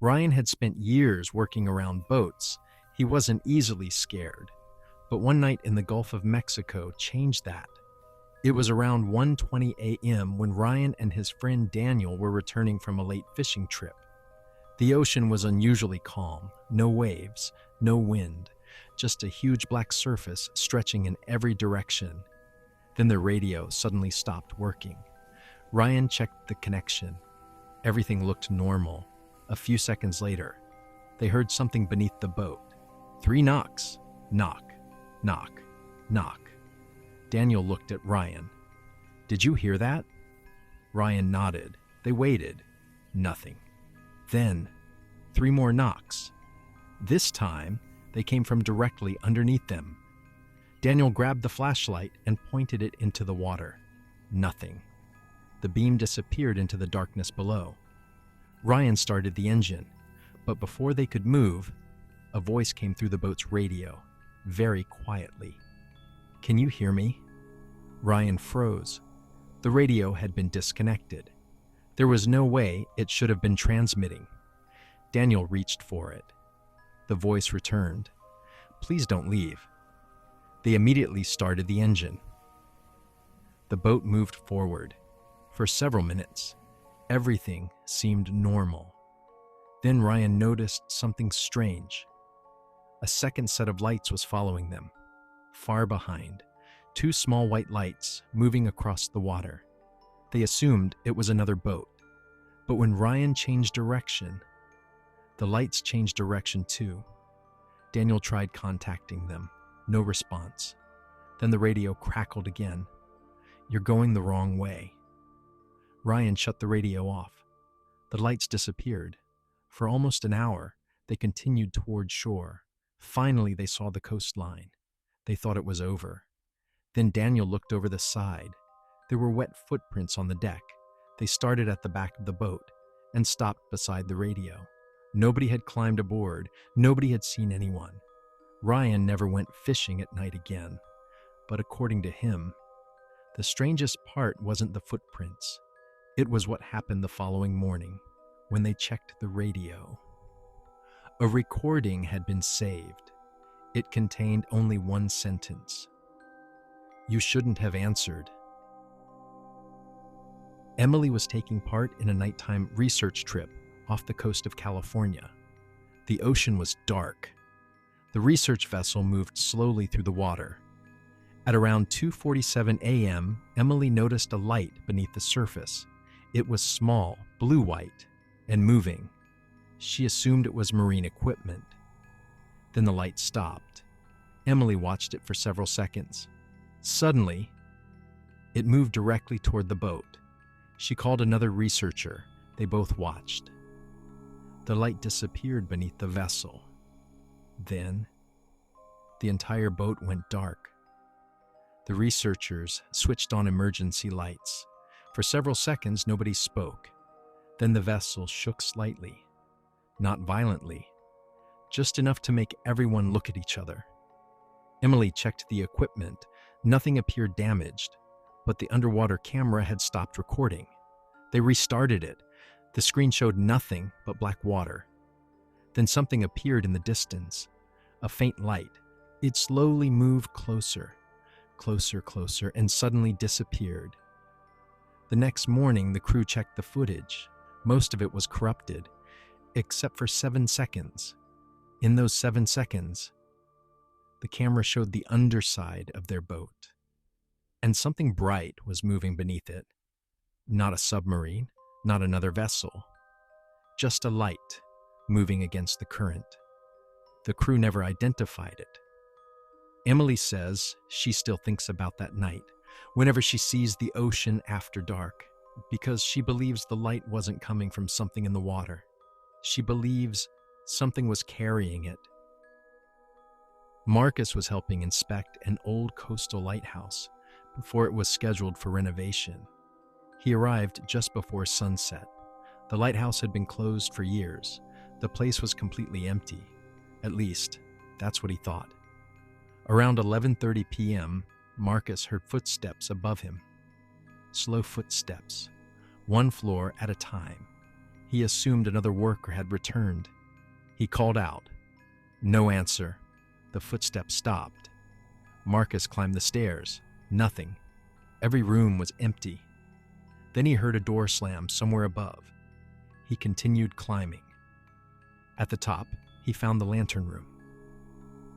Ryan had spent years working around boats. He wasn't easily scared. But one night in the Gulf of Mexico changed that. It was around 1:20 a.m. when Ryan and his friend Daniel were returning from a late fishing trip. The ocean was unusually calm, no waves, no wind, just a huge black surface stretching in every direction. Then the radio suddenly stopped working. Ryan checked the connection. Everything looked normal. A few seconds later, they heard something beneath the boat. 3 knocks. Knock, knock, knock. Daniel looked at Ryan. "Did you hear that?" Ryan nodded. They waited. Nothing. Then, 3 more knocks. This time, they came from directly underneath them. Daniel grabbed the flashlight and pointed it into the water. Nothing. The beam disappeared into the darkness below. Ryan started the engine, but before they could move, a voice came through the boat's radio, very quietly. "Can you hear me?" Ryan froze. The radio had been disconnected. There was no way it should have been transmitting. Daniel reached for it. The voice returned. "Please don't leave." They immediately started the engine. The boat moved forward. For several minutes, everything seemed normal. Then Ryan noticed something strange. A second set of lights was following them. Far behind, 2 small white lights moving across the water. They assumed it was another boat. But when Ryan changed direction, the lights changed direction too. Daniel tried contacting them. No response. Then the radio crackled again. "You're going the wrong way." Ryan shut the radio off. The lights disappeared. For almost an hour, they continued toward shore. Finally, they saw the coastline. They thought it was over. Then Daniel looked over the side. There were wet footprints on the deck. They started at the back of the boat and stopped beside the radio. Nobody had climbed aboard. Nobody had seen anyone. Ryan never went fishing at night again. But according to him, the strangest part wasn't the footprints. It was what happened the following morning when they checked the radio. A recording had been saved. It contained only one sentence. "You shouldn't have answered." Emily was taking part in a nighttime research trip off the coast of California. The ocean was dark. The research vessel moved slowly through the water. At around 2:47 a.m., Emily noticed a light beneath the surface. It was small, blue-white, and moving. She assumed it was marine equipment. Then the light stopped. Emily watched it for several seconds. Suddenly, it moved directly toward the boat. She called another researcher. They both watched. The light disappeared beneath the vessel. Then, the entire boat went dark. The researchers switched on emergency lights. For several seconds, nobody spoke. Then the vessel shook slightly. Not violently, just enough to make everyone look at each other. Emily checked the equipment. Nothing appeared damaged, but the underwater camera had stopped recording. They restarted it. The screen showed nothing but black water. Then something appeared in the distance, a faint light. It slowly moved closer, closer, and suddenly disappeared. The next morning, the crew checked the footage. Most of it was corrupted, except for 7 seconds. In those 7 seconds, the camera showed the underside of their boat, and something bright was moving beneath it. Not a submarine, not another vessel, just a light moving against the current. The crew never identified it. Emily says she still thinks about that night whenever she sees the ocean after dark, because she believes the light wasn't coming from something in the water. She believes something was carrying it. Marcus was helping inspect an old coastal lighthouse before it was scheduled for renovation. He arrived just before sunset. The lighthouse had been closed for years. The place was completely empty. At least, that's what he thought. Around 11:30 p.m., Marcus heard footsteps above him. Slow footsteps, one floor at a time. He assumed another worker had returned. He called out. No answer. The footsteps stopped. Marcus climbed the stairs. Nothing. Every room was empty. Then he heard a door slam somewhere above. He continued climbing. At the top, he found the lantern room.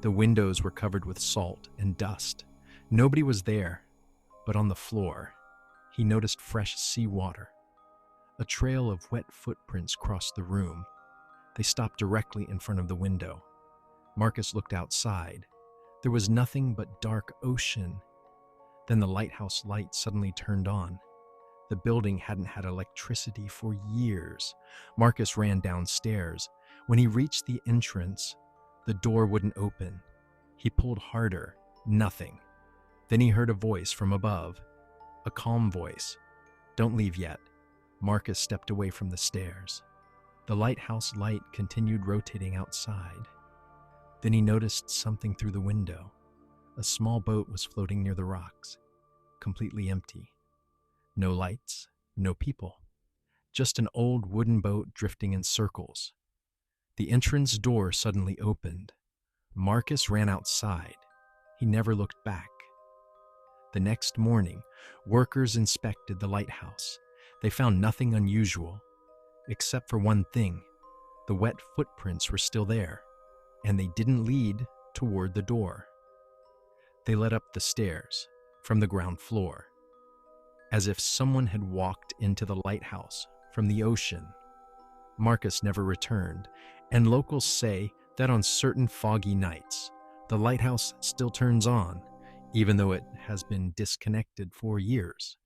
The windows were covered with salt and dust. Nobody was there, but on the floor, he noticed fresh seawater. A trail of wet footprints crossed the room. They stopped directly in front of the window. Marcus looked outside. There was nothing but dark ocean. Then the lighthouse light suddenly turned on. The building hadn't had electricity for years. Marcus ran downstairs. When he reached the entrance, the door wouldn't open. He pulled harder. Nothing. Then he heard a voice from above. A calm voice. Don't leave yet. Marcus stepped away from the stairs. The lighthouse light continued rotating outside. Then he noticed something through the window. A small boat was floating near the rocks, completely empty. No lights, no people. Just an old wooden boat drifting in circles. The entrance door suddenly opened. Marcus ran outside. He never looked back. The next morning, workers inspected the lighthouse. They found nothing unusual, except for one thing. The wet footprints were still there, and they didn't lead toward the door. They led up the stairs from the ground floor, as if someone had walked into the lighthouse from the ocean. Marcus never returned, and locals say that on certain foggy nights, the lighthouse still turns on, even though it has been disconnected for years.